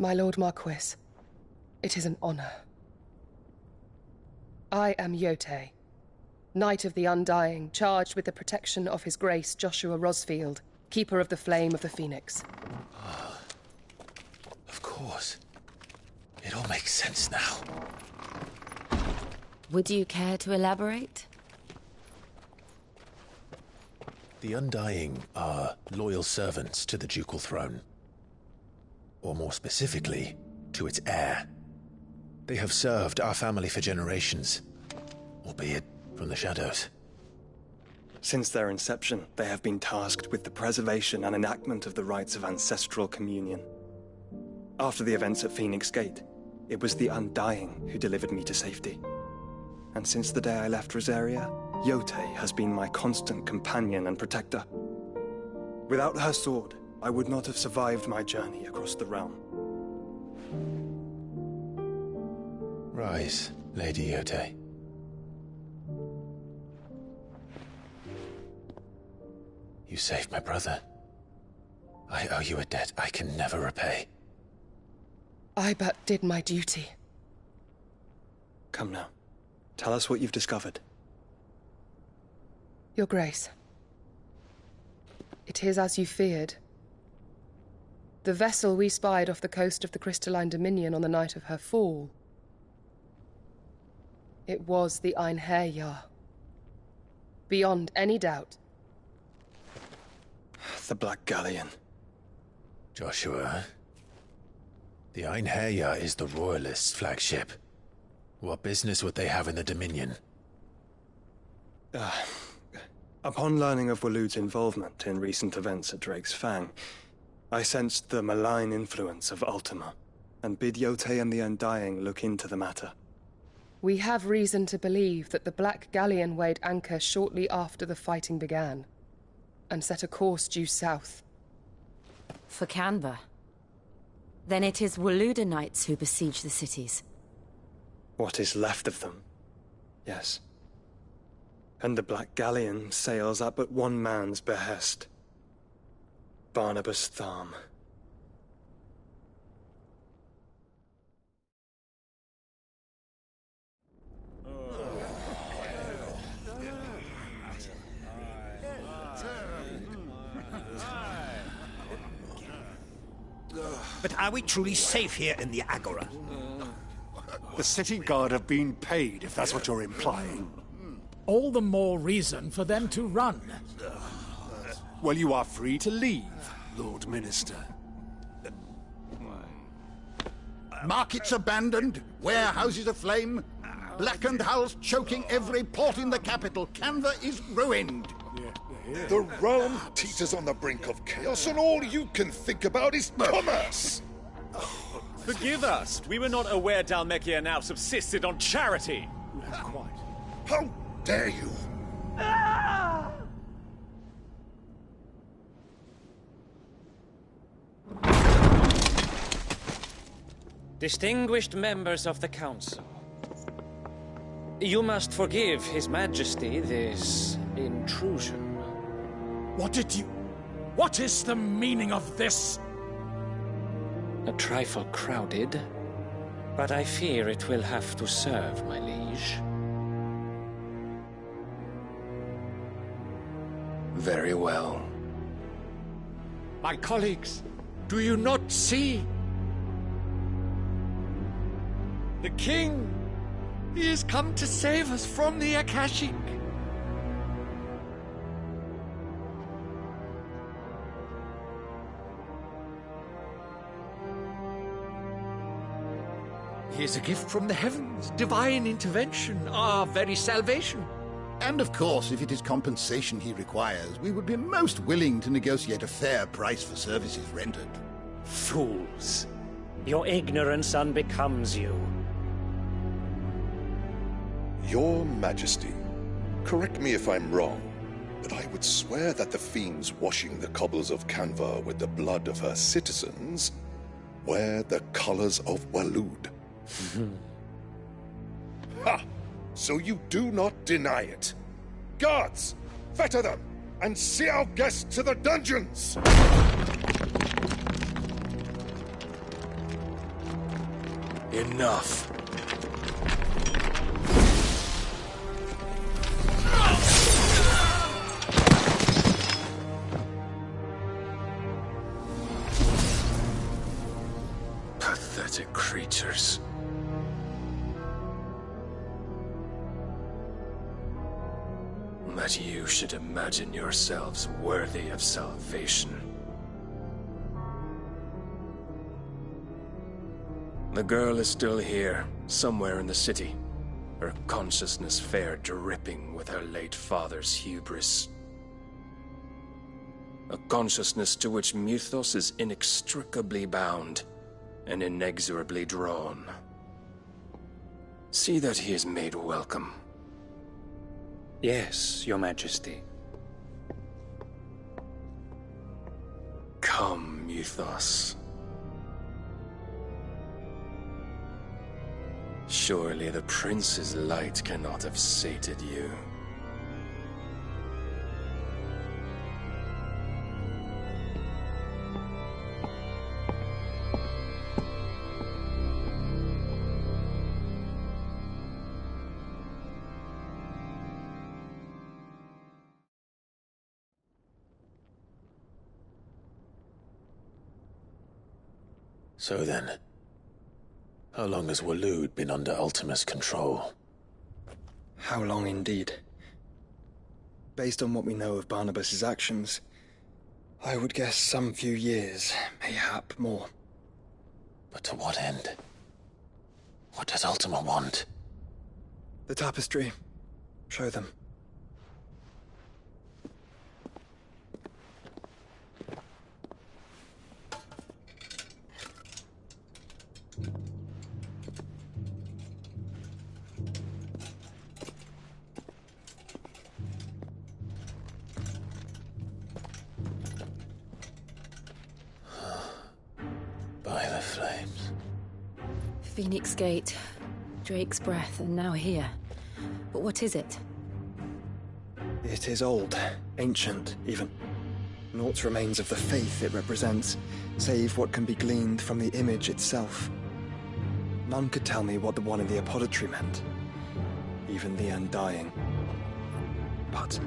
My Lord Marquis, it is an honor. I am Yote, Knight of the Undying, charged with the protection of His Grace Joshua Rosfield, Keeper of the Flame of the Phoenix. Of course. It all makes sense now. Would you care to elaborate? The Undying are loyal servants to the ducal throne. Or more specifically, to its heir. They have served our family for generations, albeit from the shadows. Since their inception, they have been tasked with the preservation and enactment of the rites of ancestral communion. After the events at Phoenix Gate, it was the Undying who delivered me to safety. And since the day I left Rosaria, Yote has been my constant companion and protector. Without her sword, I would not have survived my journey across the realm. Rise, Lady Yote. You saved my brother. I owe you a debt I can never repay. I but did my duty. Come now. Tell us what you've discovered. Your Grace. It is as you feared. The vessel we spied off the coast of the Crystalline Dominion on the night of her fall. It was the Einherjar. Beyond any doubt. The Black Galleon. Joshua, the Einherjar is the Royalists' flagship. What business would they have in the Dominion? Upon learning of Waloed's involvement in recent events at Drake's Fang, I sensed the malign influence of Ultima, and bid Yote and the Undying look into the matter. We have reason to believe that the Black Galleon weighed anchor shortly after the fighting began, and set a course due south. For Canva. Then it is Waloed Knights who besiege the cities. What is left of them? Yes. And the Black Galleon sails at but one man's behest. Barnabas Tharm. But are we truly safe here in the Agora? The city guard have been paid, if that's what you're implying. All the more reason for them to run. Well, you are free to leave, Lord Minister. Markets abandoned, warehouses aflame, blackened hulls choking every port in the capital. Canva is ruined. The realm teeters on the brink of chaos, and all you can think about is commerce! Forgive us! We were not aware Dhalmekia now subsisted on charity! Quite. How dare you! Distinguished members of the Council, you must forgive His Majesty this intrusion. What is the meaning of this? A trifle crowded, but I fear it will have to serve, my liege. Very well. My colleagues, do you not see? The King! He has come to save us from the Akashic! He is a gift from the heavens, divine intervention, our very salvation. And of course, if it is compensation he requires, we would be most willing to negotiate a fair price for services rendered. Fools! Your ignorance unbecomes you. Your Majesty, correct me if I'm wrong, but I would swear that the fiends washing the cobbles of Canva with the blood of her citizens wear the colors of Waloed. Ha! So you do not deny it. Guards, fetter them, and see our guests to the dungeons! Enough. Pathetic creatures. That you should imagine yourselves worthy of salvation. The girl is still here, somewhere in the city. Her consciousness fair dripping with her late father's hubris. A consciousness to which Mythos is inextricably bound and inexorably drawn. See that he is made welcome. Yes, Your Majesty. Come, Mythos. Surely the prince's light cannot have sated you. So then, how long has Waloed been under Ultima's control? How long indeed? Based on what we know of Barnabas's actions, I would guess some few years, mayhap more. But to what end? What does Ultima want? The tapestry. Show them. By the flames. Phoenix Gate, Drake's Breath, and now here. But what is it? It is old, ancient, even. Naught remains of the faith it represents, save what can be gleaned from the image itself. None could tell me what the one in the apothecary meant, even the Undying. But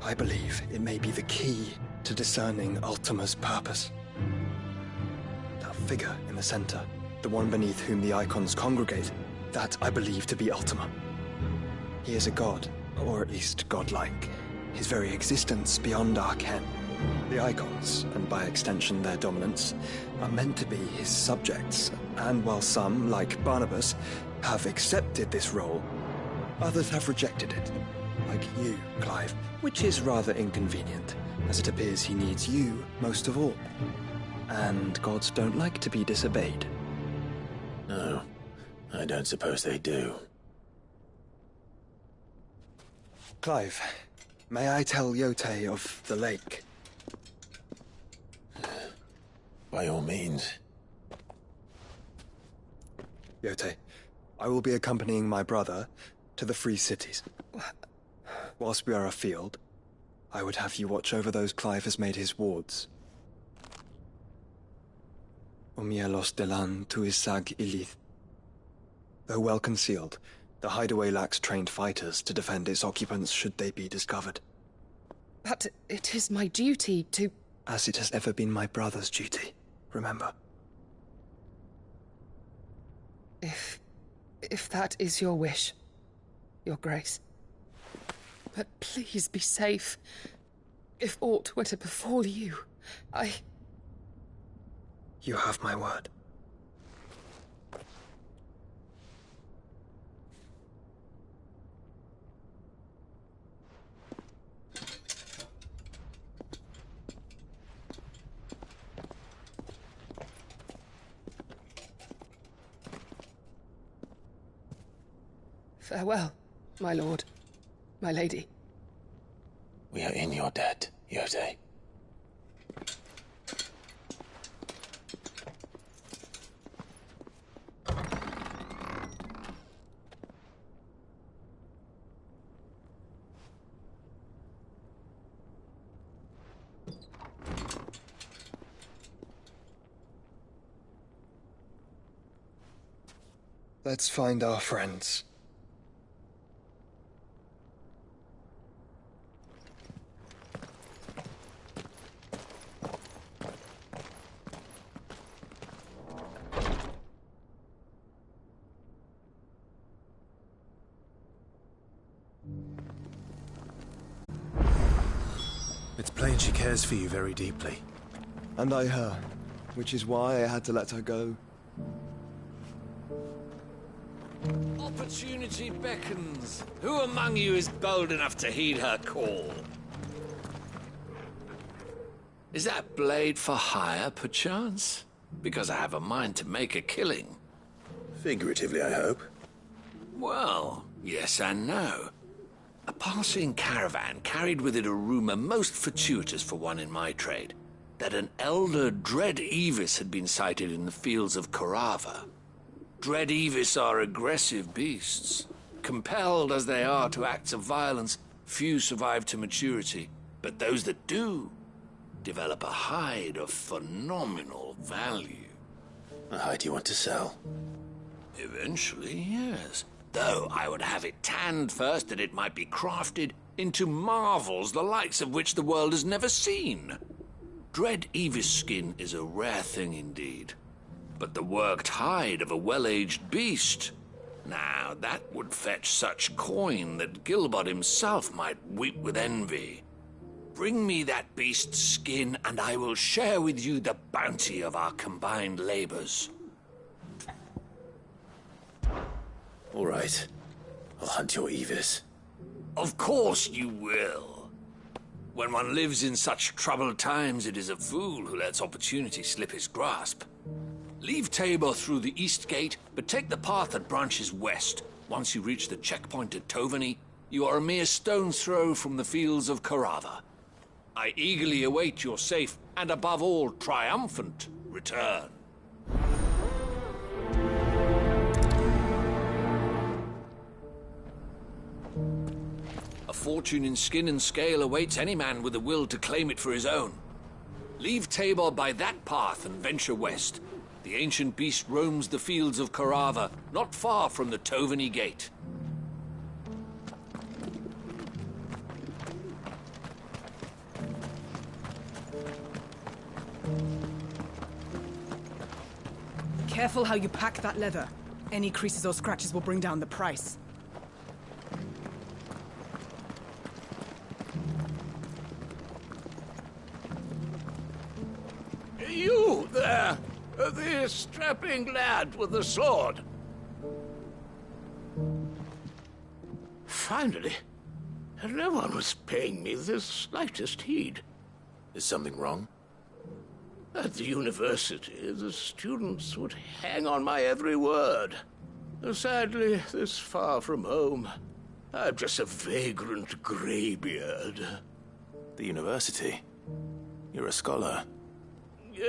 I believe it may be the key to discerning Ultima's purpose. That figure in the center, the one beneath whom the icons congregate, that I believe to be Ultima. He is a god, or at least godlike, his very existence beyond our ken. The icons, and by extension their dominants, are meant to be his subjects, and while some, like Barnabas, have accepted this role, others have rejected it. Like you, Clive, which is rather inconvenient, as it appears he needs you most of all. And gods don't like to be disobeyed. No, I don't suppose they do. Clive, may I tell Yote of the lake? By all means. Yote, I will be accompanying my brother to the Free Cities. Whilst we are afield, I would have you watch over those Clive has made his wards. Omielos delan tuisag ilith. Though well concealed, the hideaway lacks trained fighters to defend its occupants should they be discovered. But it is my duty to... As it has ever been my brother's duty, remember. If that is your wish, Your Grace. But please be safe. If aught were to befall you, You have my word. Farewell, my lord, my lady. We are in your debt, Yote. Let's find our friends. It's plain she cares for you very deeply. And I her, which is why I had to let her go. Opportunity beckons. Who among you is bold enough to heed her call? Is that blade for hire, perchance? Because I have a mind to make a killing. Figuratively, I hope. Well, yes and no. A passing caravan carried with it a rumor most fortuitous for one in my trade, that an elder Dread Evis had been sighted in the fields of Carava. Dread Evis are aggressive beasts. Compelled as they are to acts of violence, few survive to maturity, but those that do develop a hide of phenomenal value. A hide you want to sell? Eventually, yes. Though I would have it tanned first that it might be crafted into marvels the likes of which the world has never seen. Dread Evis skin is a rare thing indeed. But the worked hide of a well-aged beast, now that would fetch such coin that Gilbert himself might weep with envy. Bring me that beast's skin, and I will share with you the bounty of our combined labors. All right. I'll hunt your Evis. Of course you will. When one lives in such troubled times, it is a fool who lets opportunity slip his grasp. Leave Tabor through the east gate, but take the path that branches west. Once you reach the checkpoint at Tovany, you are a mere stone's throw from the fields of Carava. I eagerly await your safe, and above all, triumphant return. A fortune in skin and scale awaits any man with a will to claim it for his own. Leave Tabor by that path and venture west. The ancient beast roams the fields of Carava, not far from the Tovany Gate. Careful how you pack that leather. Any creases or scratches will bring down the price. You there! The strapping lad with the sword. Finally, no one was paying me the slightest heed. Is something wrong? At the university, the students would hang on my every word. Sadly, this far from home, I'm just a vagrant greybeard. The university? You're a scholar.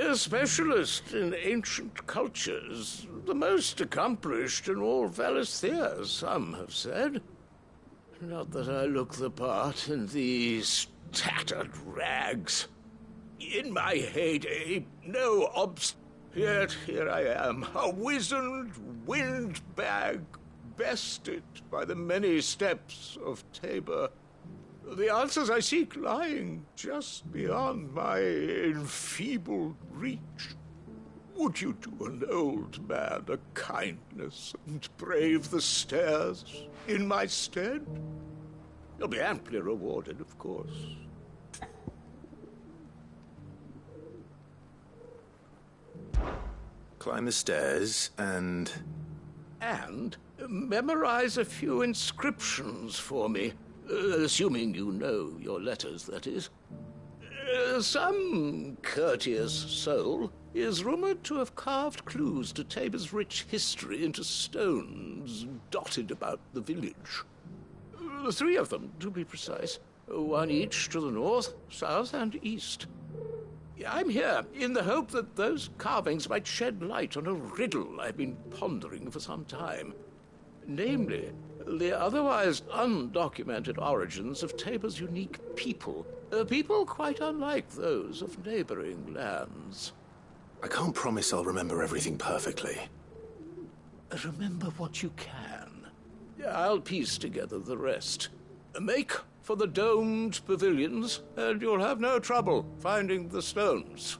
A specialist in ancient cultures. The most accomplished in all Valisthea, some have said. Not that I look the part in these tattered rags. In my heyday, no yet here I am, a wizened windbag, bested by the many steps of Tabor. The answers I seek lying just beyond my enfeebled reach. Would you do an old man a kindness and brave the stairs in my stead? You'll be amply rewarded, of course. Climb the stairs and... And memorize a few inscriptions for me. Assuming you know your letters, that is. Some courteous soul is rumored to have carved clues to Tabor's rich history into stones dotted about the village. 3 of them, to be precise. 1 each to the north, south, and east. I'm here in the hope that those carvings might shed light on a riddle I've been pondering for some time. Namely, the otherwise undocumented origins of Tabor's unique people. People quite unlike those of neighboring lands. I can't promise I'll remember everything perfectly. Remember what you can. I'll piece together the rest. Make for the domed pavilions, and you'll have no trouble finding the stones.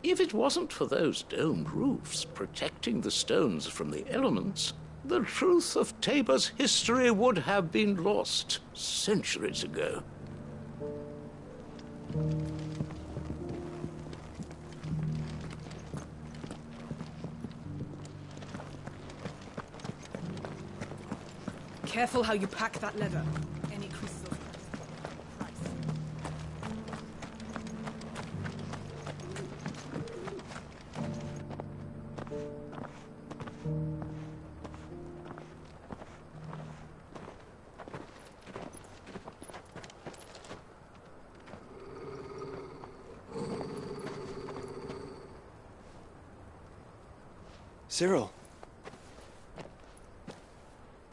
If it wasn't for those domed roofs protecting the stones from the elements, the truth of Tabor's history would have been lost centuries ago. Careful how you pack that leather. Any creases or scratches. Cyril.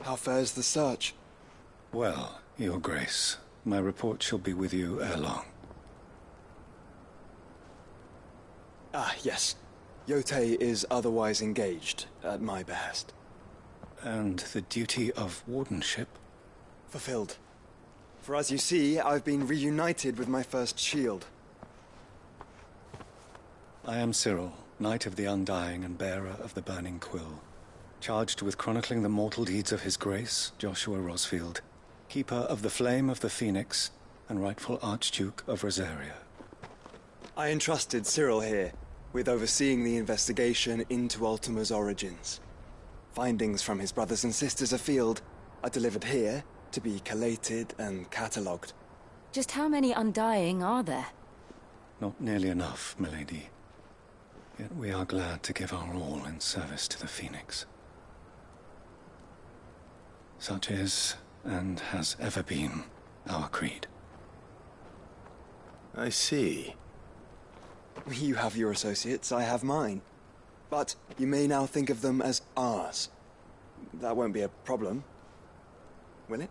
How fares the search? Well, Your Grace, my report shall be with you ere long. Ah, yes. Yotei is otherwise engaged, at my behest. And the duty of wardenship? Fulfilled. For as you see, I've been reunited with my first shield. I am Cyril, Knight of the Undying and bearer of the Burning Quill, charged with chronicling the mortal deeds of His Grace, Joshua Rosfield, Keeper of the Flame of the Phoenix, and rightful Archduke of Rosaria. I entrusted Cyril here with overseeing the investigation into Ultima's origins. Findings from his brothers and sisters afield are delivered here to be collated and catalogued. Just how many Undying are there? Not nearly enough, milady. Yet we are glad to give our all in service to the Phoenix. Such is, and has ever been, our creed. I see. You have your associates, I have mine. But you may now think of them as ours. That won't be a problem, will it?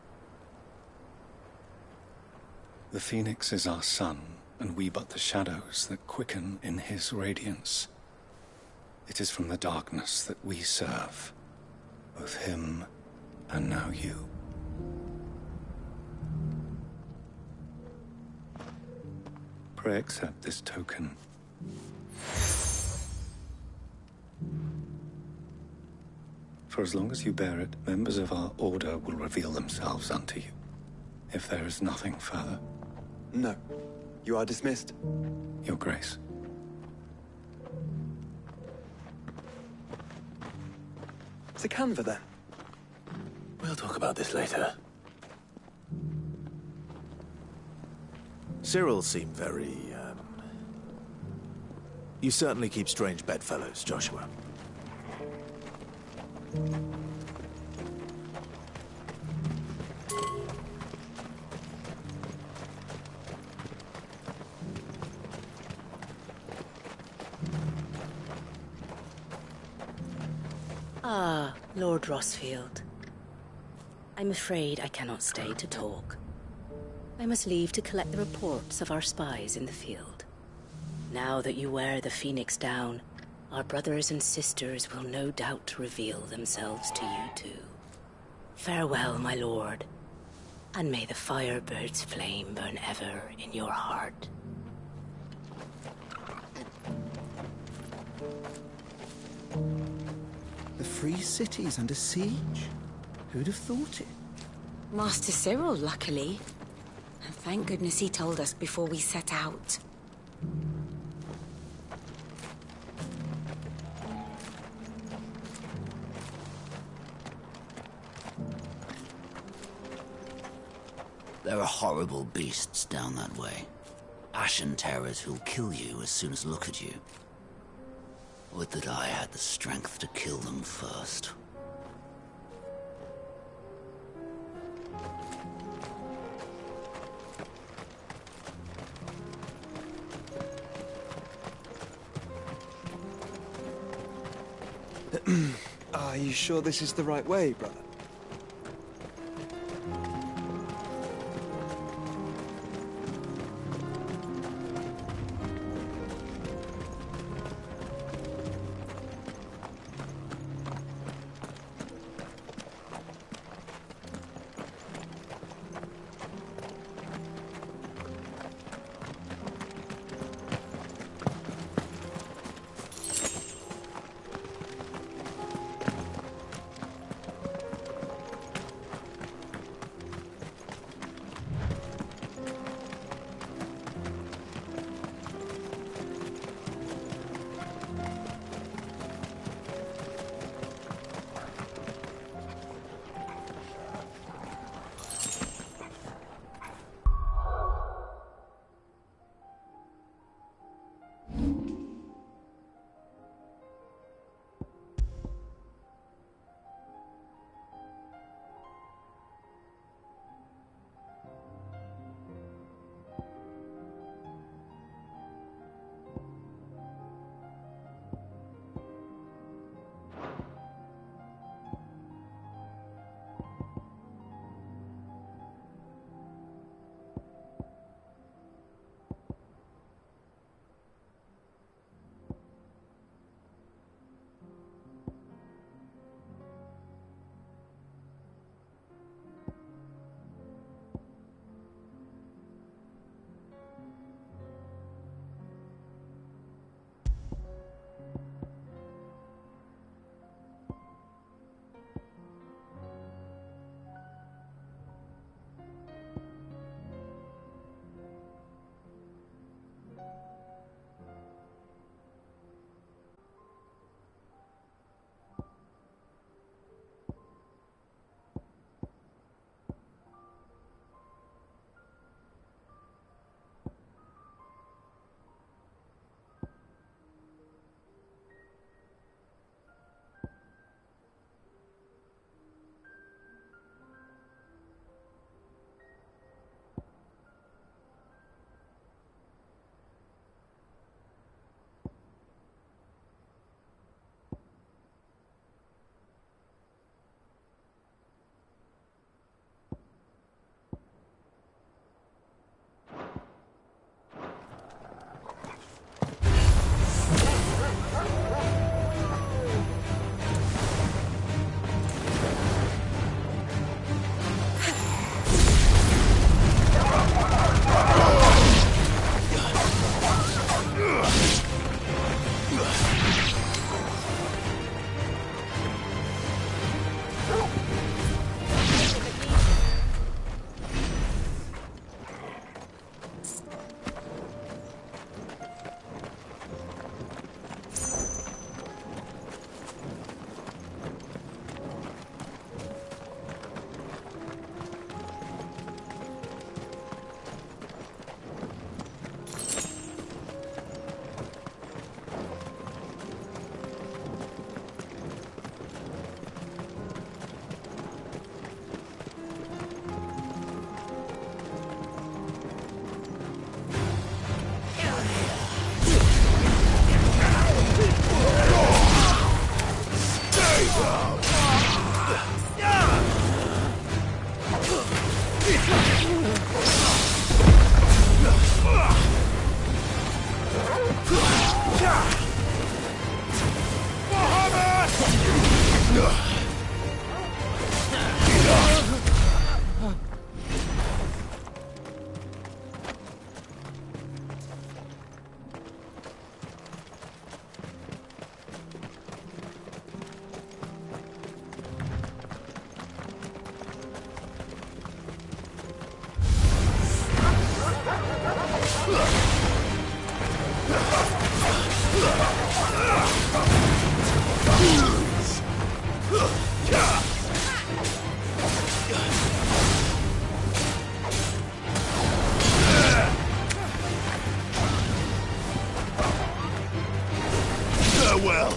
The Phoenix is our sun, and we but the shadows that quicken in his radiance. It is from the darkness that we serve, both him and now you. Pray accept this token. For as long as you bear it, members of our order will reveal themselves unto you. If there is nothing further. No. You are dismissed. Your Grace. To Canva, then. We'll talk about this later. Cyril seemed very, You certainly keep strange bedfellows, Joshua. Ah, Lord Rosfield. I'm afraid I cannot stay to talk. I must leave to collect the reports of our spies in the field. Now that you wear the Phoenix down, our brothers and sisters will no doubt reveal themselves to you too. Farewell, my lord, and may the Firebird's flame burn ever in your heart. The free city's under siege. Who'd have thought it? Master Cyril, luckily. And thank goodness he told us before we set out. There are horrible beasts down that way. Ashen terrors who'll kill you as soon as look at you. Would that I had the strength to kill them first. Are you sure this is the right way, brother? Farewell.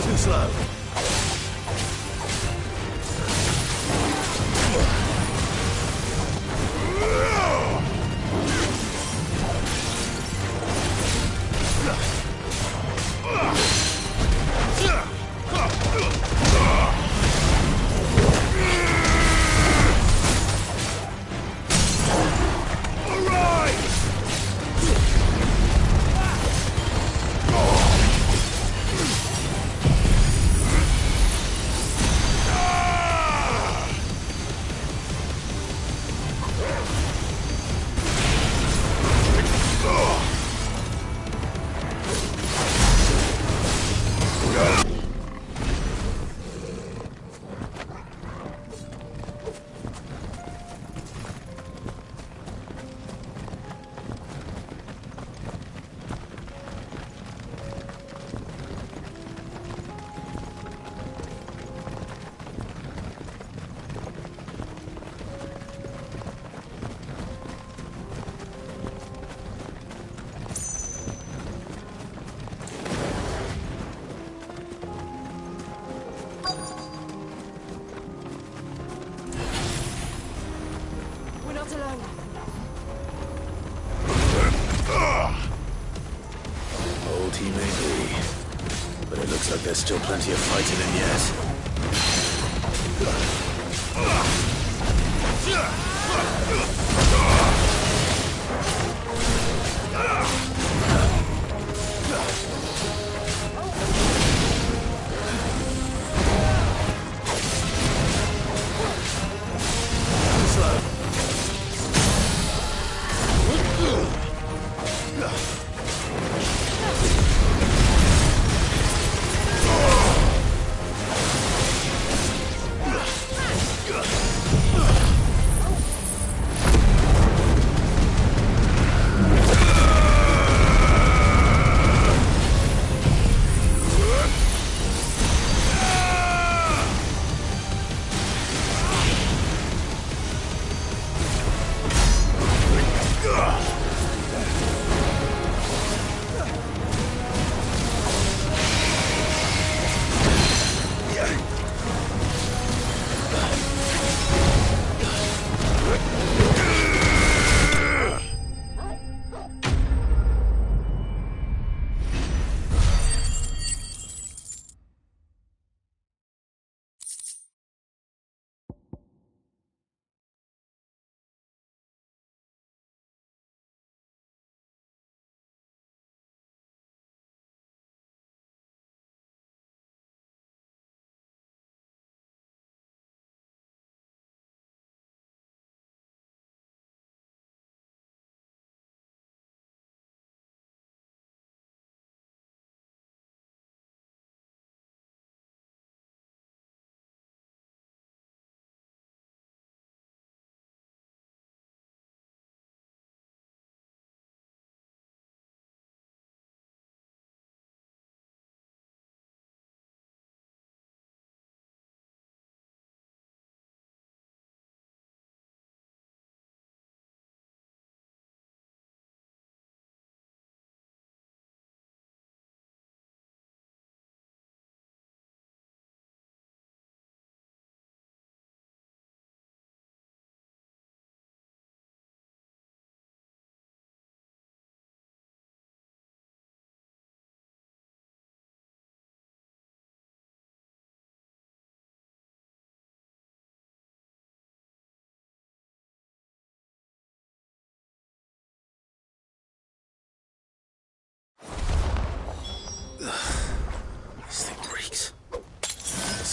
Too slow. Old he may be, but it looks like there's still plenty of fighting in yet.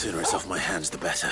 sooner it's off my hands, the better.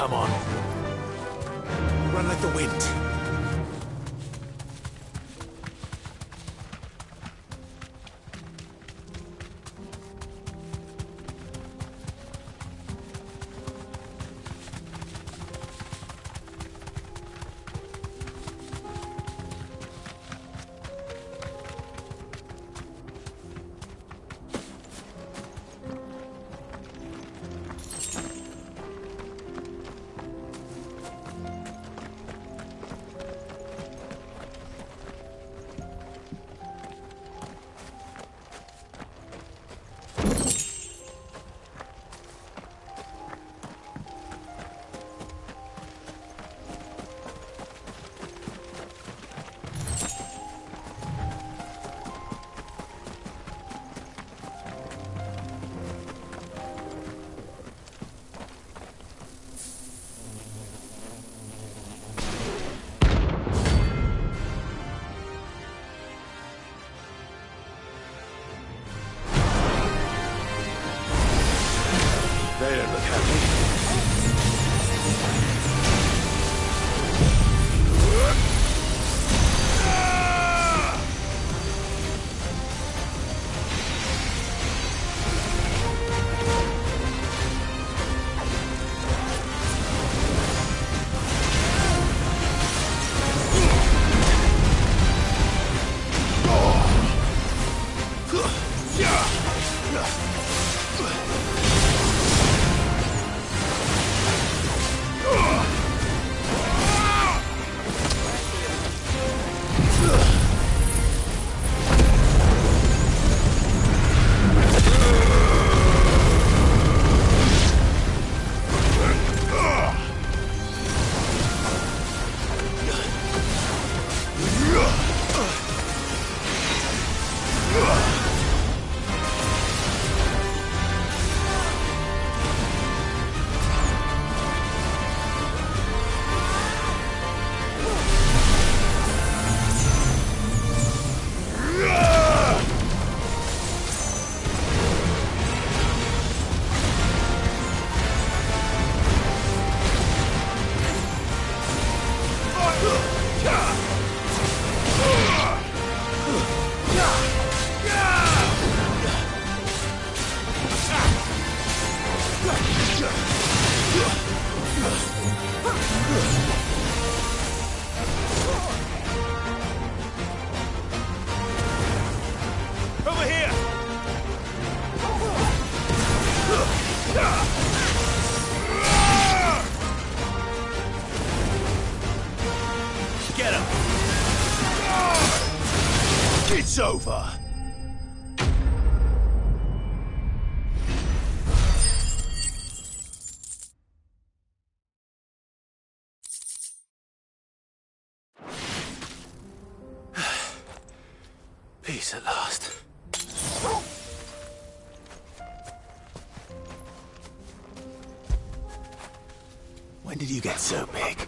Come on. Run like the wind. It's over! Peace at last. When did you get so big?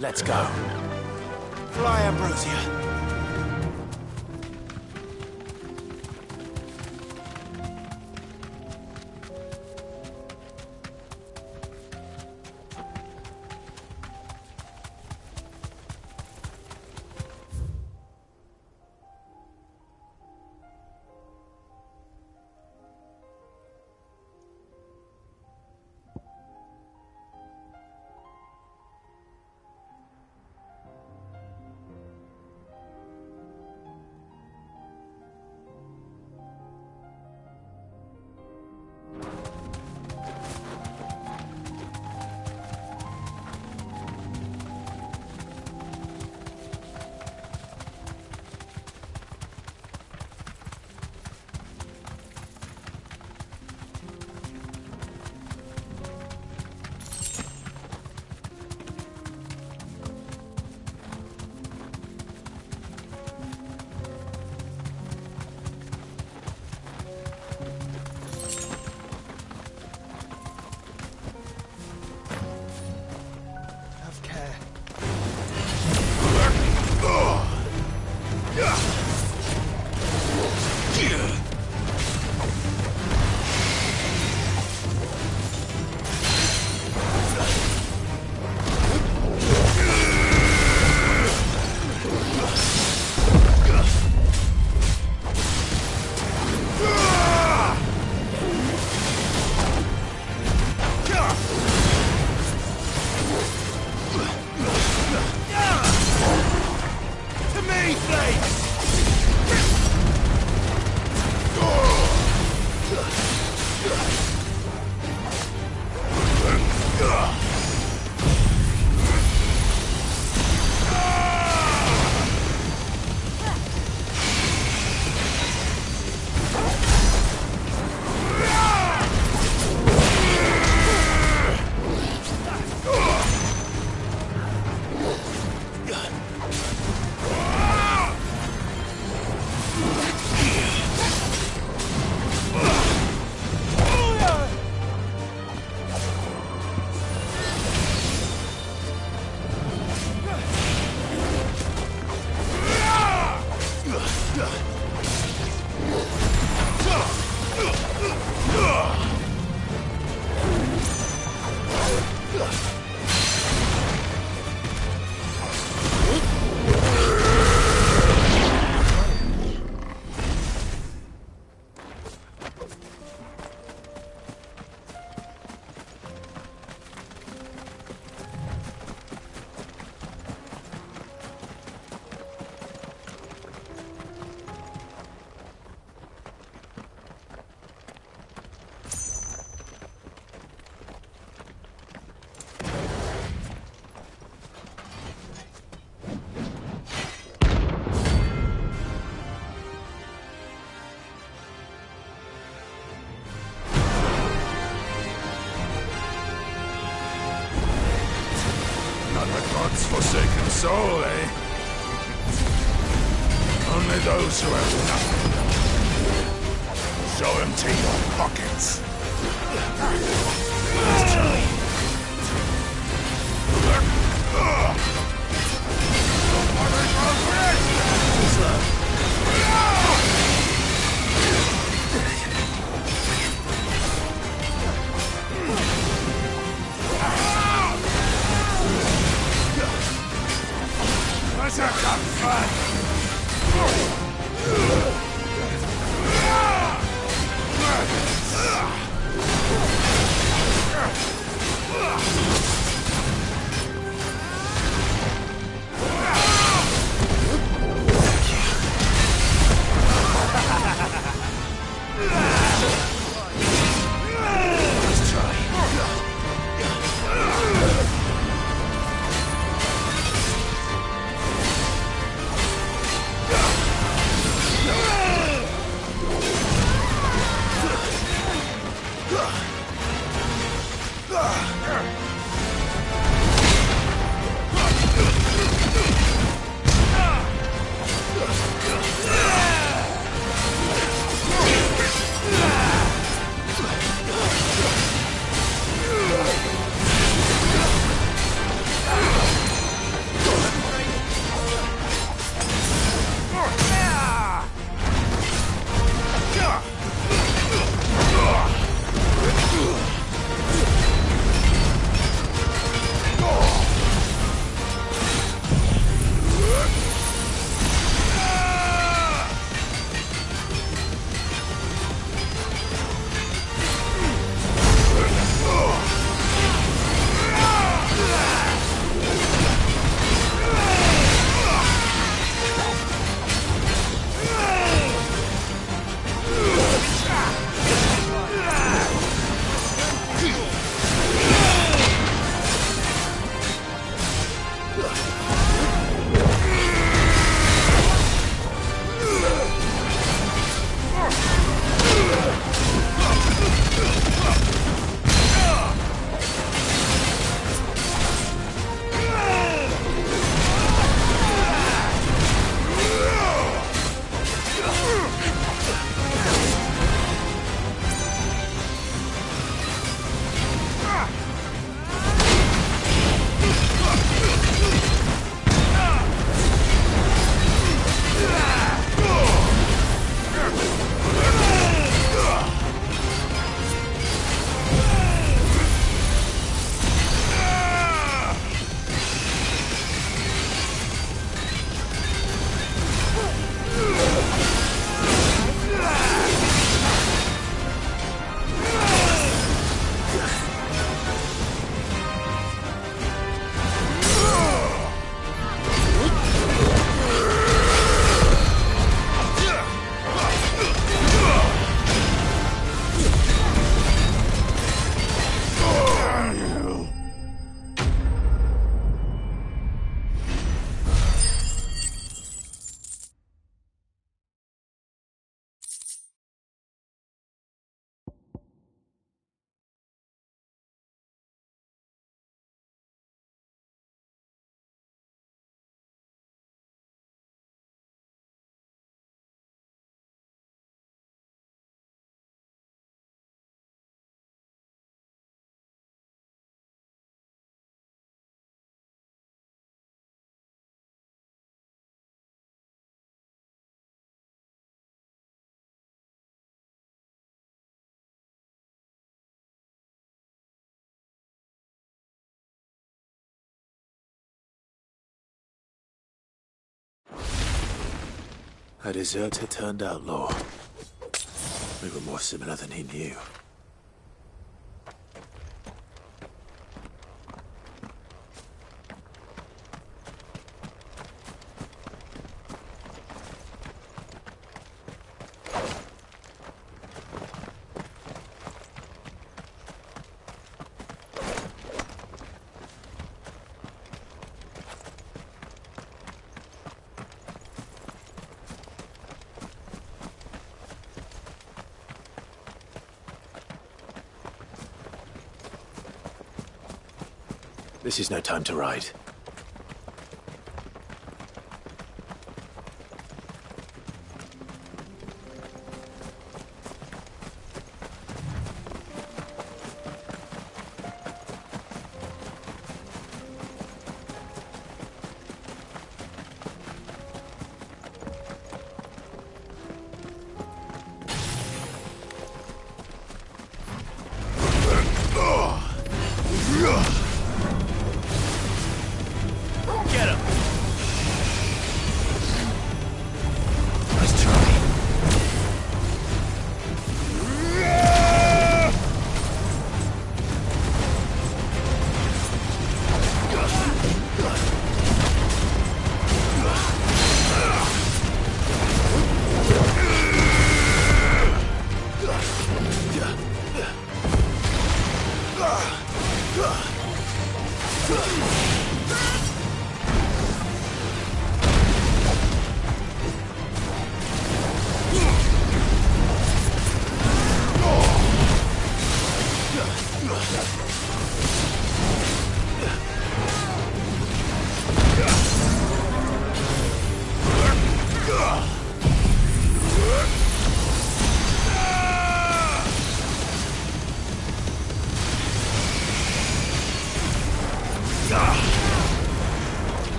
Let's go. Fly, Ambrosia. God's forsaken soul, eh? Only those who have nothing. So empty your pockets. Berserker A deserter turned outlaw. We were more similar than he knew. This is no time to ride.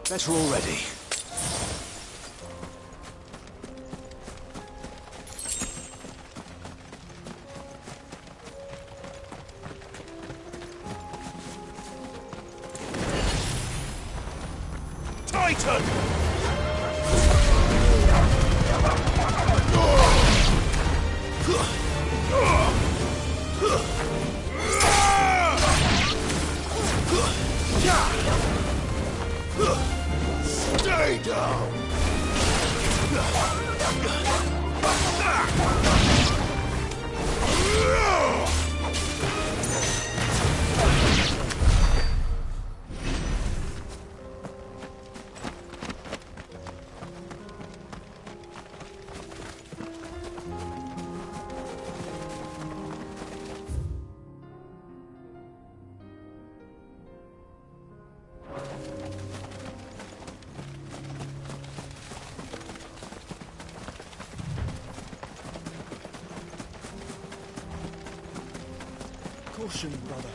Better already. Titan! Stay down! Caution, brother.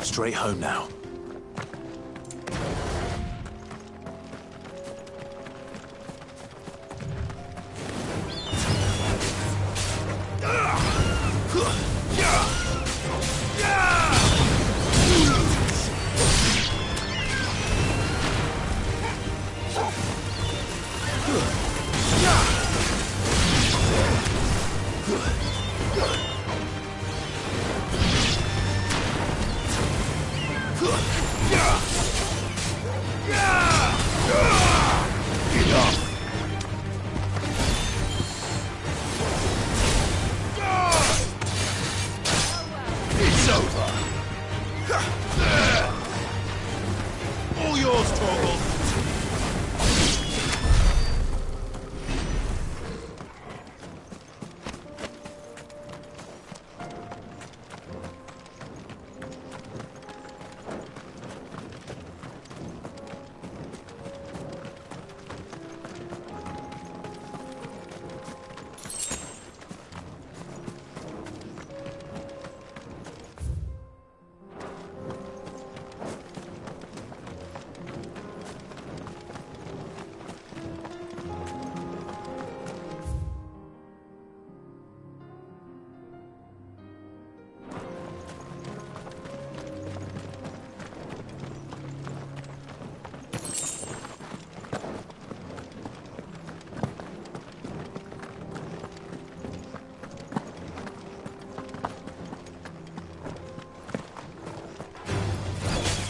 Straight home now. It's over! All yours, Torgal!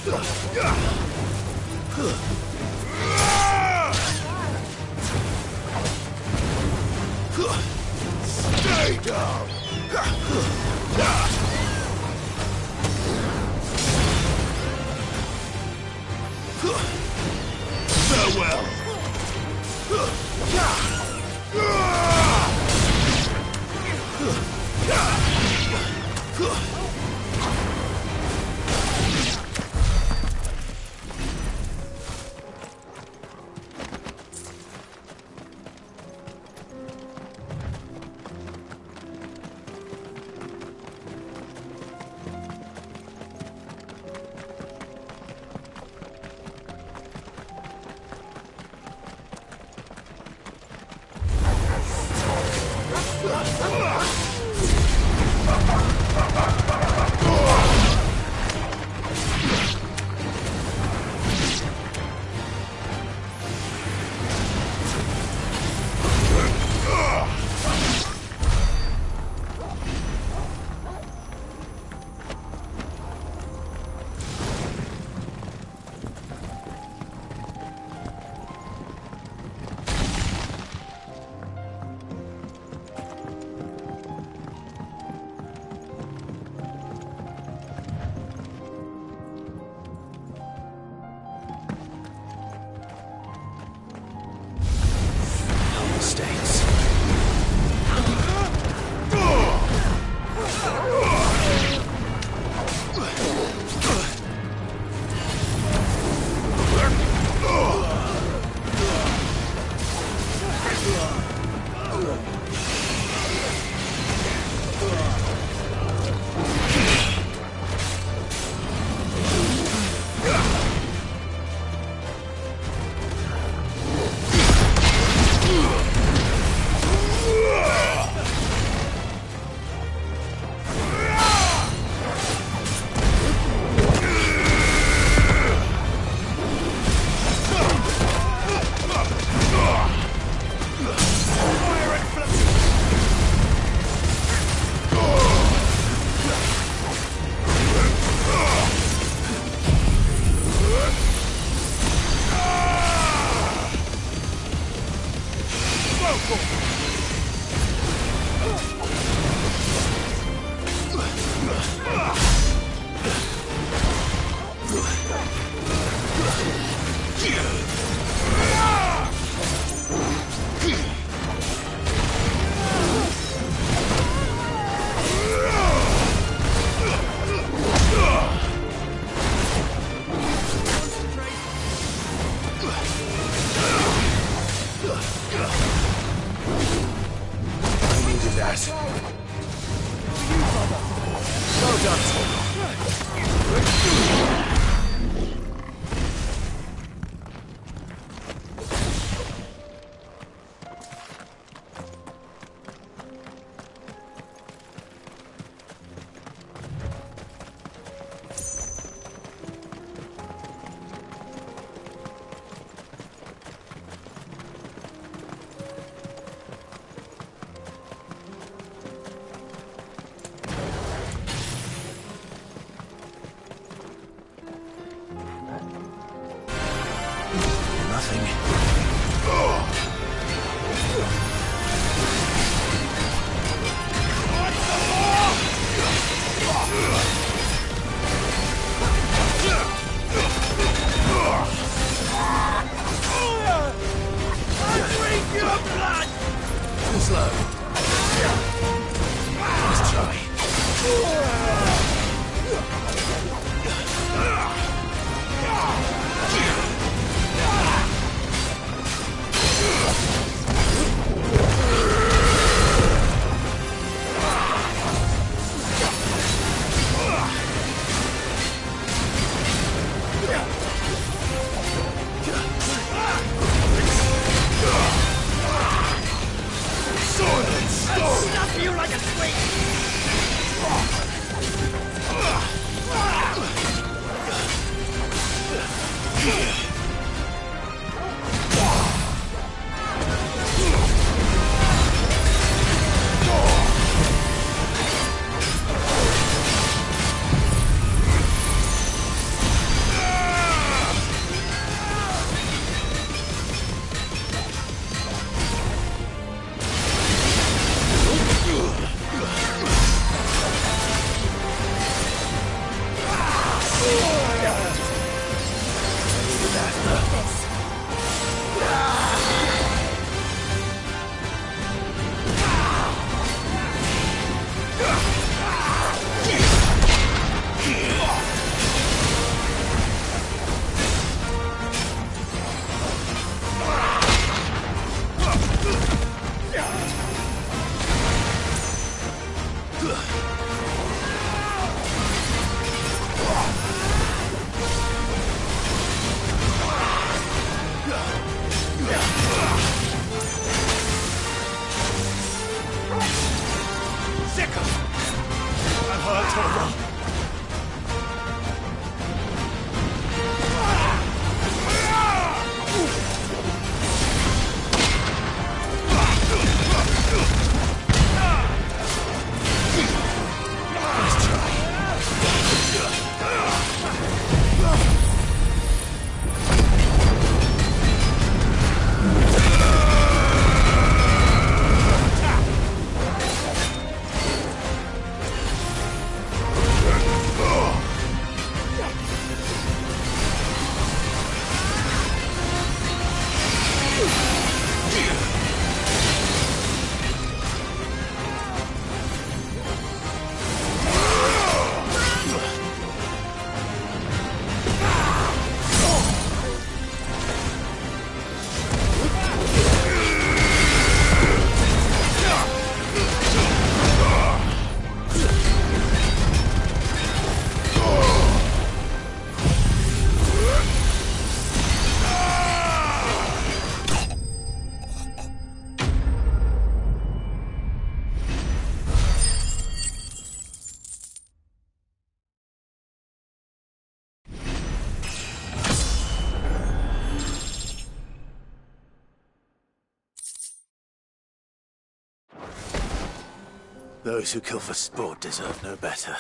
Stay down! Farewell! Those who kill for sport deserve no better.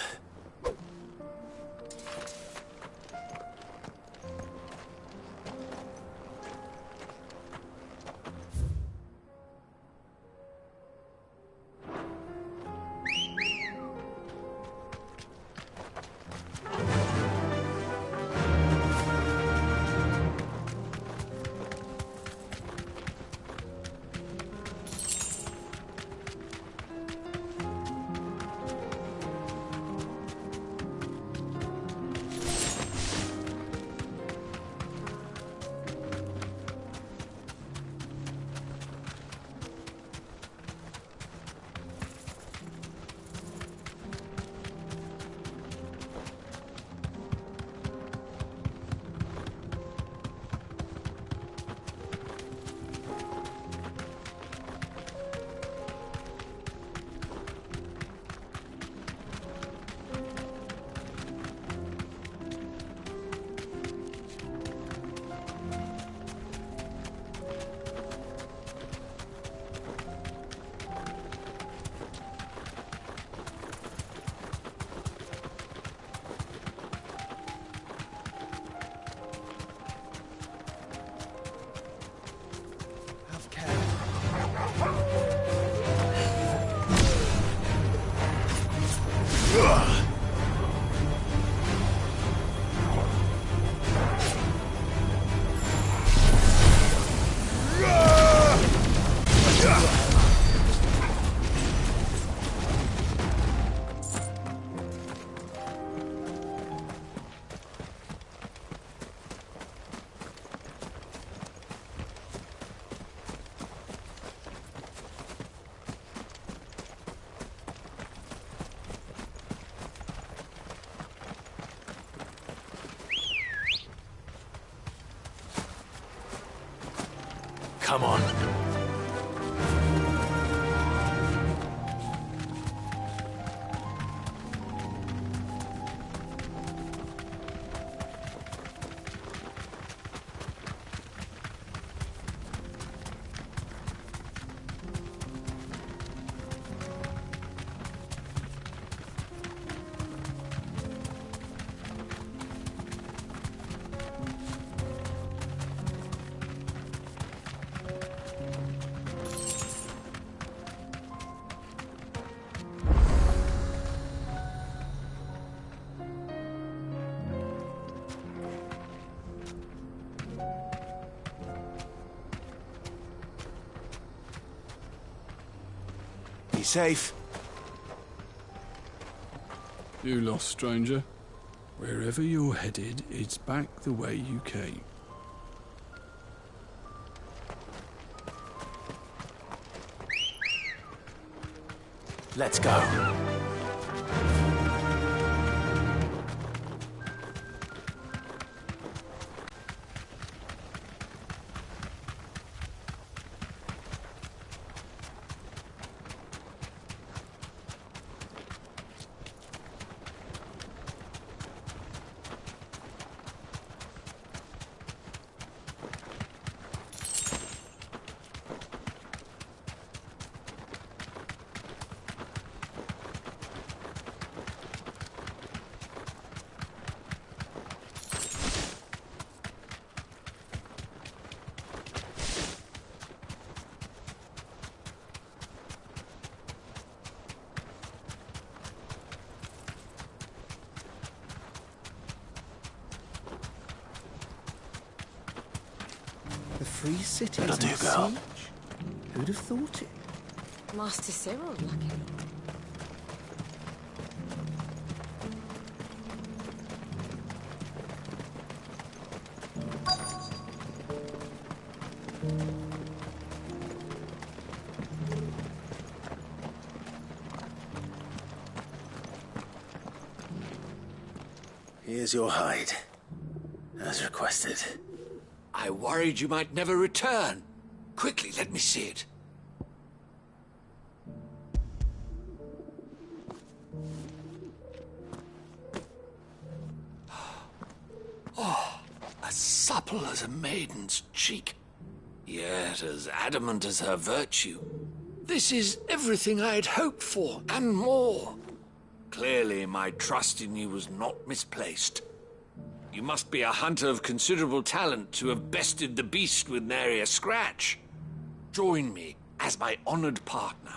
Come on. Safe. You lost, stranger. Wherever you're headed, it's back the way you came. Let's go. The free cities It'll do, and girl. siege? Who'd have thought it? Master Cyril, lucky. Here's your hide, as requested. I worried you might never return. Quickly, let me see it. Oh, as supple as a maiden's cheek, yet as adamant as her virtue. This is everything I'd hoped for, and more. Clearly, my trust in you was not misplaced. You must be a hunter of considerable talent to have bested the beast with nary a scratch. Join me as my honored partner.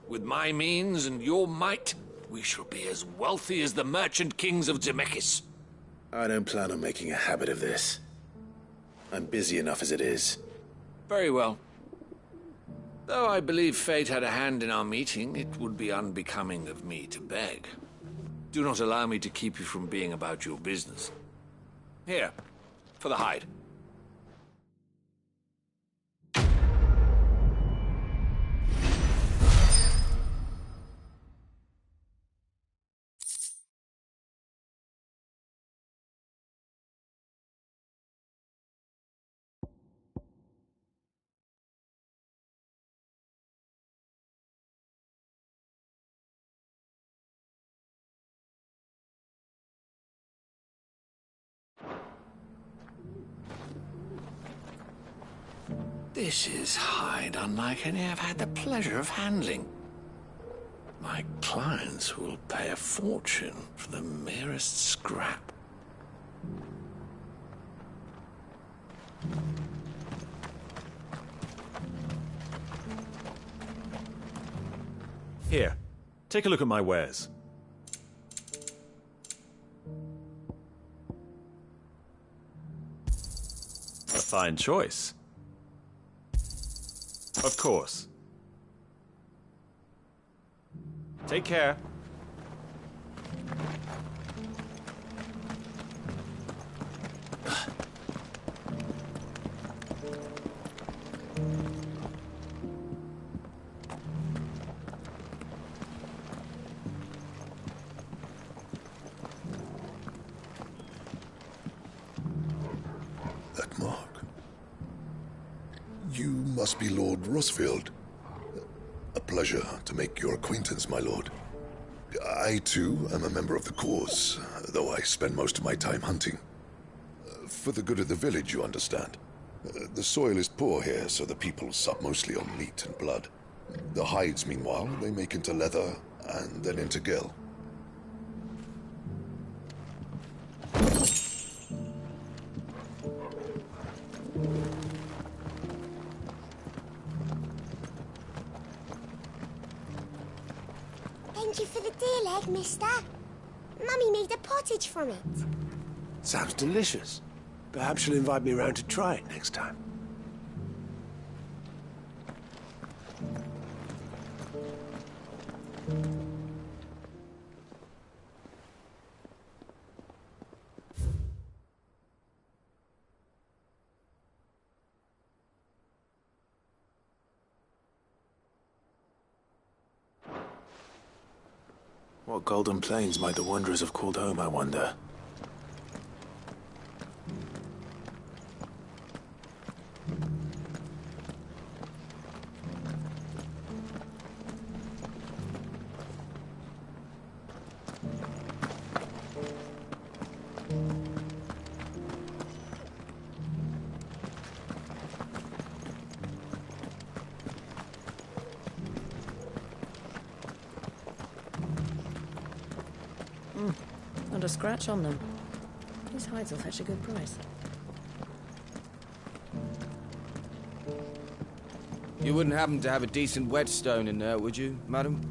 With my means and your might, we shall be as wealthy as the merchant kings of Zemeckis. I don't plan on making a habit of this. I'm busy enough as it is. Very well. Though I believe fate had a hand in our meeting, it would be unbecoming of me to beg. Do not allow me to keep you from being about your business. Here, for the hide. This is hide unlike any I've had the pleasure of handling. My clients will pay a fortune for the merest scrap. Here, take a look at my wares. A fine choice. Of course. Take care. That mark. You must be Lord Rosfield. A pleasure to make your acquaintance, my lord. I, too, am a member of the cause, though I spend most of my time hunting. For the good of the village, you understand. The soil is poor here, so the people sup mostly on meat and blood. The hides, meanwhile, they make into leather, and then into gill. Thank you for the deer leg, mister. Mummy made a pottage from it. Sounds delicious. Perhaps she'll invite me around to try it next time. What golden plains might the wanderers have called home, I wonder? Not a scratch on them. These hides will fetch a good price. You wouldn't happen to have a decent whetstone in there, would you, madam?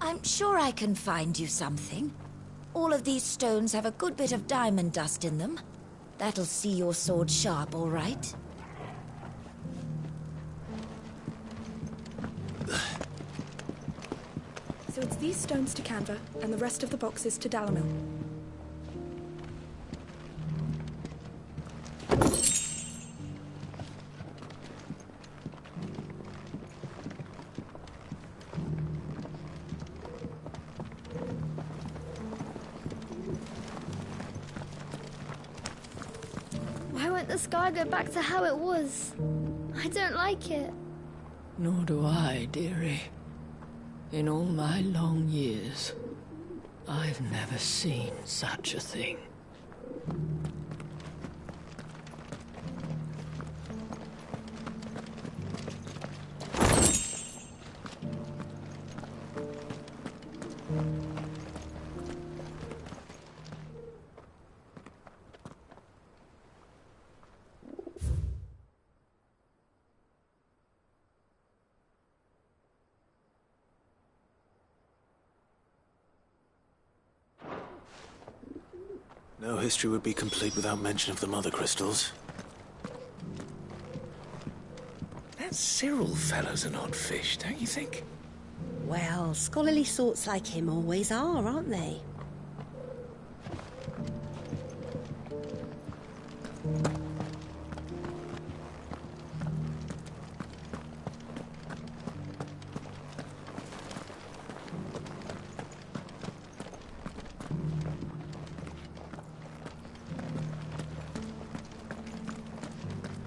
I'm sure I can find you something. All of these stones have a good bit of diamond dust in them. That'll see your sword sharp, all right? So it's these stones to Canva, and the rest of the boxes to Dalamil. Why won't the sky go back to how it was? I don't like it. Nor do I, dearie. In all my long years, I've never seen such a thing. No history would be complete without mention of the mother crystals. That Cyril fellow's an odd fish, don't you think? Well, scholarly sorts like him always are, aren't they?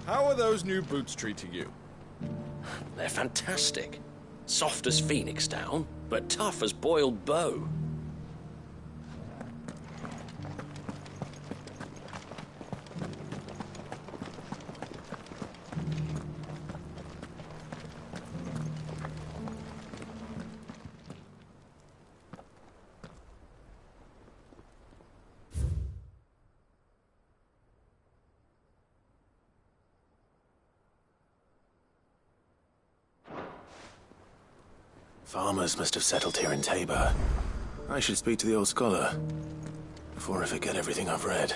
How are those new boots treating you? They're fantastic. Soft as phoenix down, but tough as boiled bow. Farmers must have settled here in Tabor. I should speak to the old scholar before I forget everything I've read.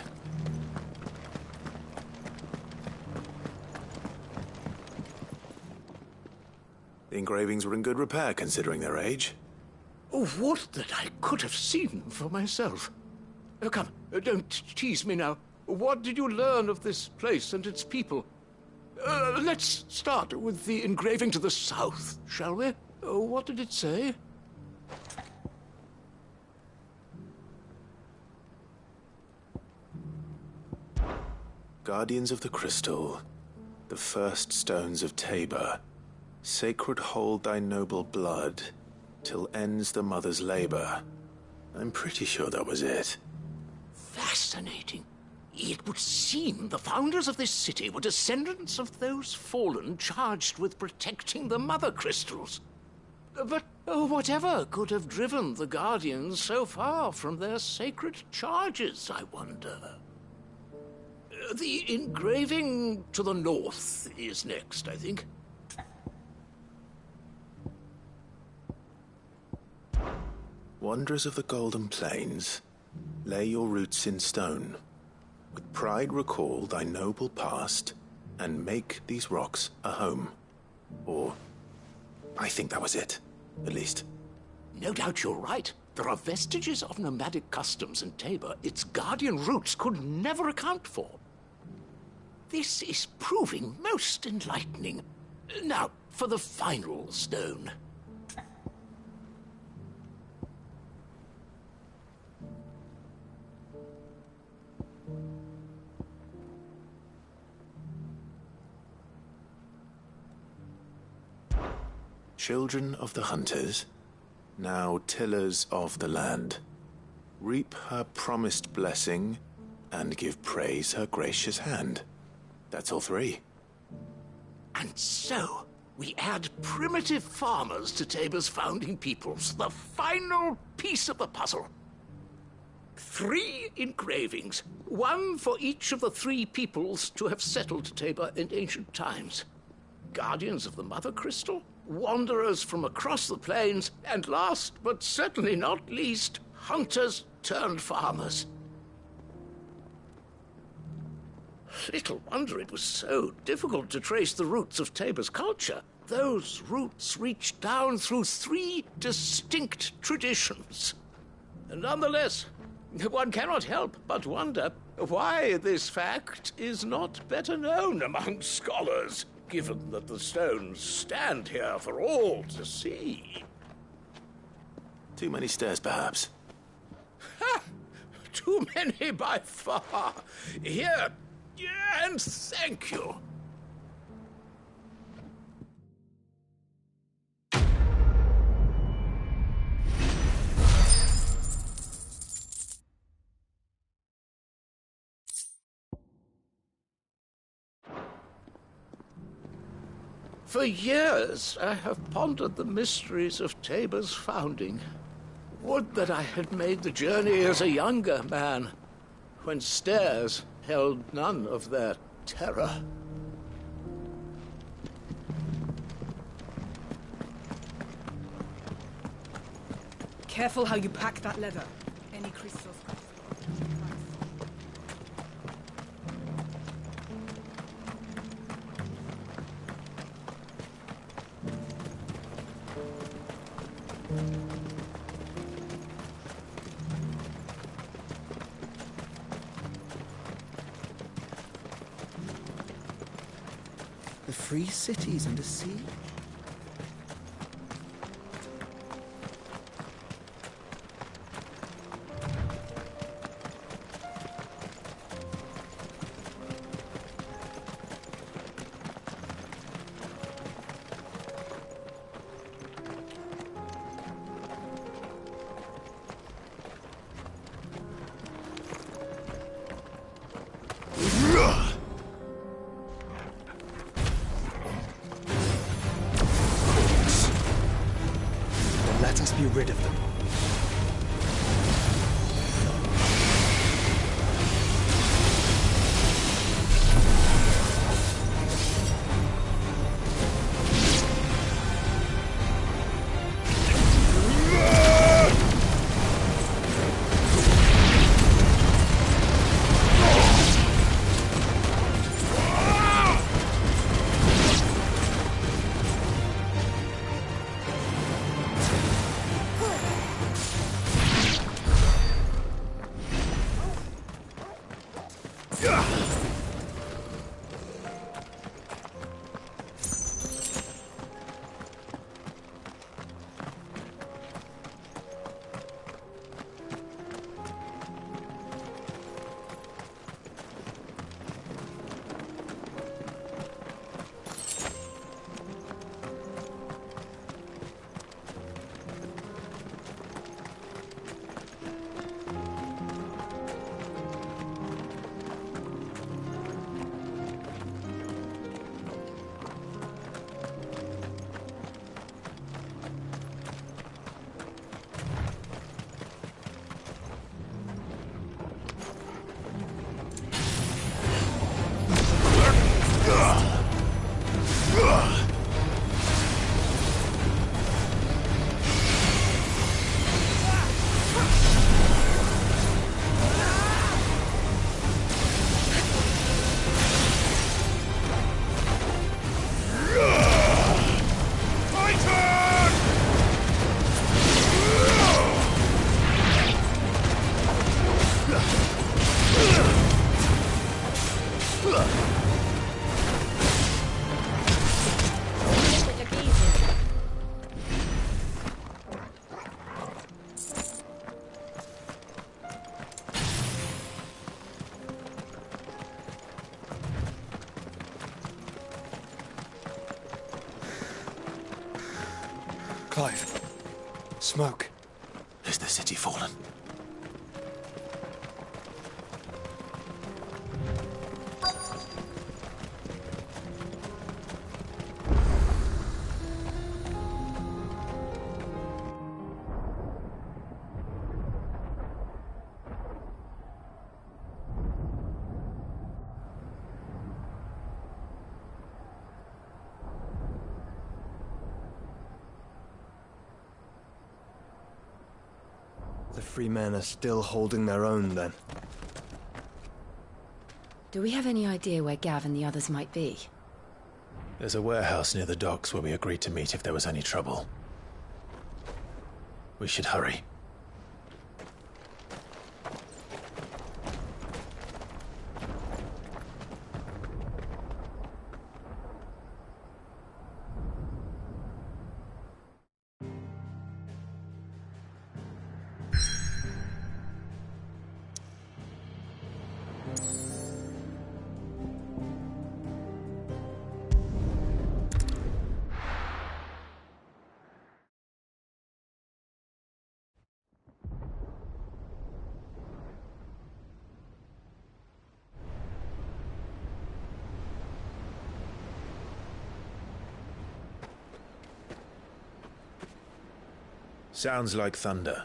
The engravings were in good repair considering their age. Oh, what that I could have seen for myself. Oh, come, don't tease me now. What did you learn of this place and its people? Let's start with the engraving to the south, shall we? What did it say? Guardians of the Crystal, the first stones of Tabor, sacred hold thy noble blood, till ends the mother's labor. I'm pretty sure that was it. Fascinating. It would seem the founders of this city were descendants of those fallen charged with protecting the mother crystals. But whatever could have driven the Guardians so far from their sacred charges, I wonder? The engraving to the north is next, I think. Wanderers of the Golden Plains, lay your roots in stone. With pride recall thy noble past, and make these rocks a home. Or I think that was it, at least. No doubt you're right. There are vestiges of nomadic customs in Tabor its guardian roots could never account for. This is proving most enlightening. Now, for the final stone. Children of the hunters, now tillers of the land, reap her promised blessing and give praise her gracious hand. That's all three. And so, we add primitive farmers to Tabor's founding peoples, the final piece of the puzzle. 3 engravings, one for each of the 3 peoples to have settled Tabor in ancient times. Guardians of the Mother Crystal, wanderers from across the plains, and last but certainly not least, hunters turned farmers. Little wonder it was so difficult to trace the roots of Tabor's culture. Those roots reached down through 3 distinct traditions. Nonetheless, one cannot help but wonder why this fact is not better known among scholars, given that the stones stand here for all to see. Too many stairs, perhaps. Ha! Too many by far. Here, and thank you. For years, I have pondered the mysteries of Tabor's founding. Would that I had made the journey as a younger man, when stairs held none of their terror. Careful how you pack that leather. Any creases or scratches. The free cities under siege? Let us be rid of them. Clive. Smoke. Is the city fallen? The free men are still holding their own, then. Do we have any idea where Gav and the others might be? There's a warehouse near the docks where we agreed to meet if there was any trouble. We should hurry. Sounds like thunder.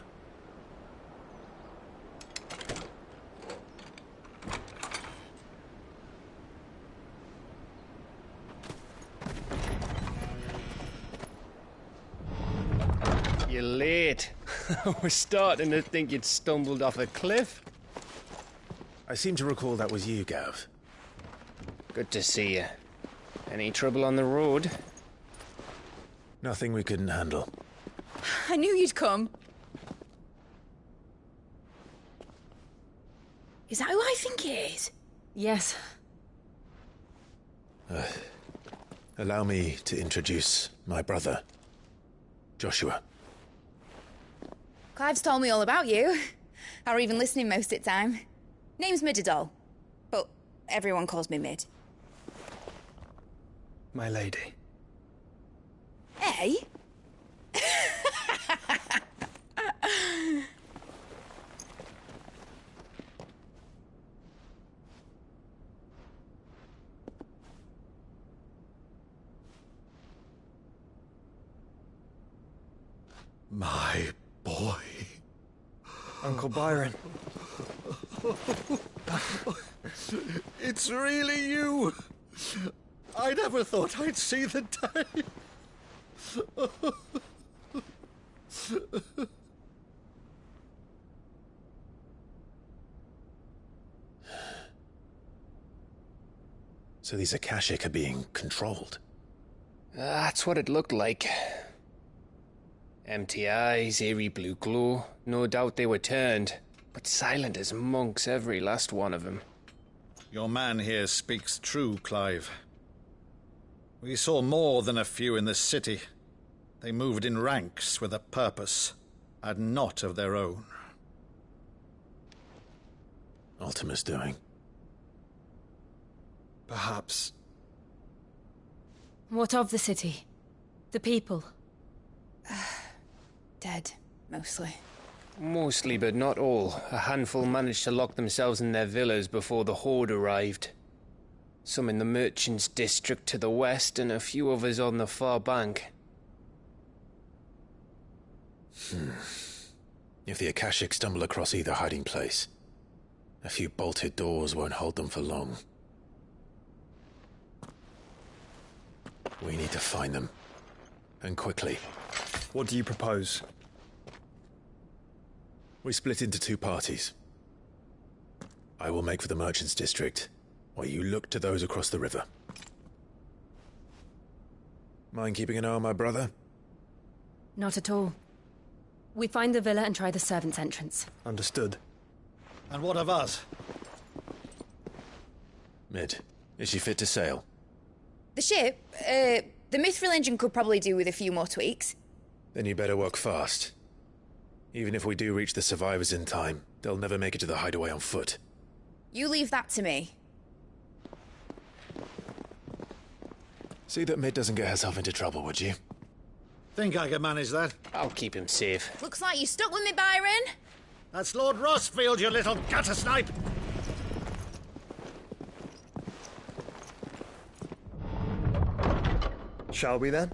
You're late. I was starting to think you'd stumbled off a cliff. I seem to recall that was you, Gav. Good to see you. Any trouble on the road? Nothing we couldn't handle. I knew you'd come. Is that who I think it is? Yes. Allow me to introduce my brother, Joshua. Clive's told me all about you. Or even listening most of the time. Name's Midadol, but everyone calls me Mid. My lady. Hey? My boy. Uncle Byron. It's really you. I never thought I'd see the day. So these Akashic are being controlled? That's what it looked like. Empty eyes, eerie blue glow. No doubt they were turned, but silent as monks, every last one of them. Your man here speaks true, Clive. We saw more than a few in this city. They moved in ranks with a purpose, and not of their own. Ultima's doing. Perhaps. What of the city? The people? Dead, mostly. Mostly, but not all. A handful managed to lock themselves in their villas before the Horde arrived. Some in the Merchants' District to the west, and a few others on the far bank. If the Akashic stumble across either hiding place, a few bolted doors won't hold them for long. We need to find them. And quickly. What do you propose? We split into two parties. I will make for the Merchants' District, while you look to those across the river. Mind keeping an eye on my brother? Not at all. We find the villa and try the servants' entrance. Understood. And what of us? Mid, is she fit to sail? The ship, the Mithril engine could probably do with a few more tweaks. Then you better work fast. Even if we do reach the survivors in time, they'll never make it to the hideaway on foot. You leave that to me. See that Mid doesn't get herself into trouble, would you? Think I can manage that? I'll keep him safe. Looks like you stuck with me, Byron. That's Lord Rossfield, you little gutter snipe! Shall we then?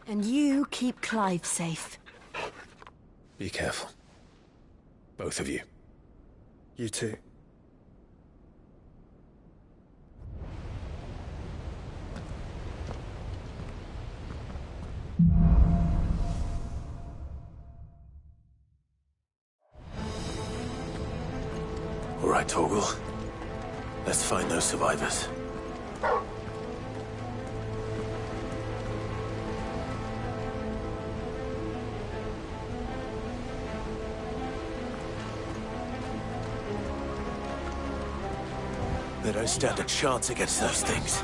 And you keep Clive safe. Be careful. Both of you. You too. All right, Torgal. Let's find those survivors. They don't stand a chance against those things.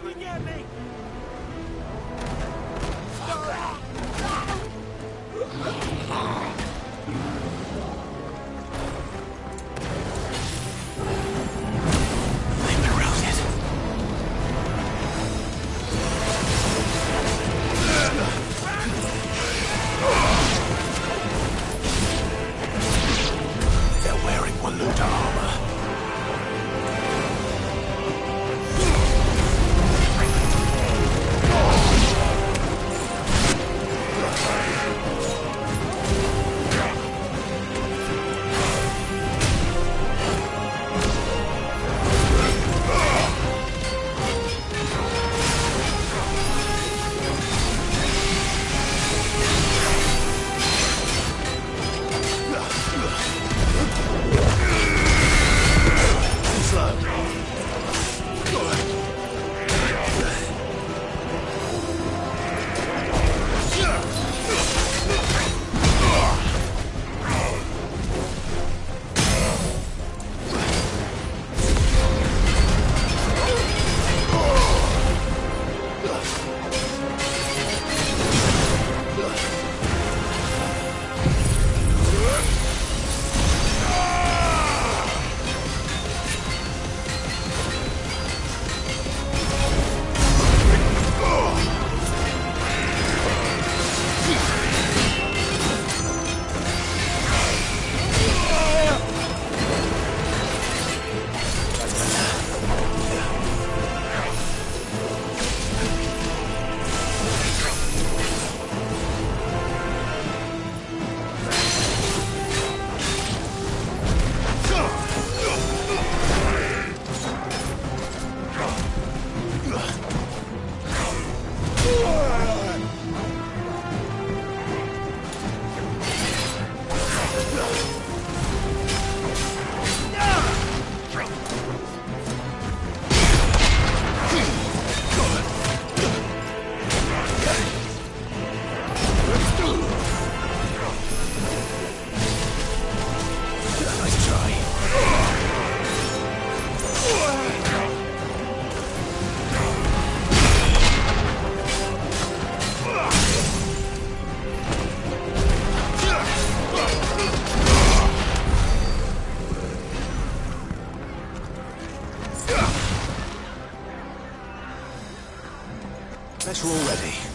better already.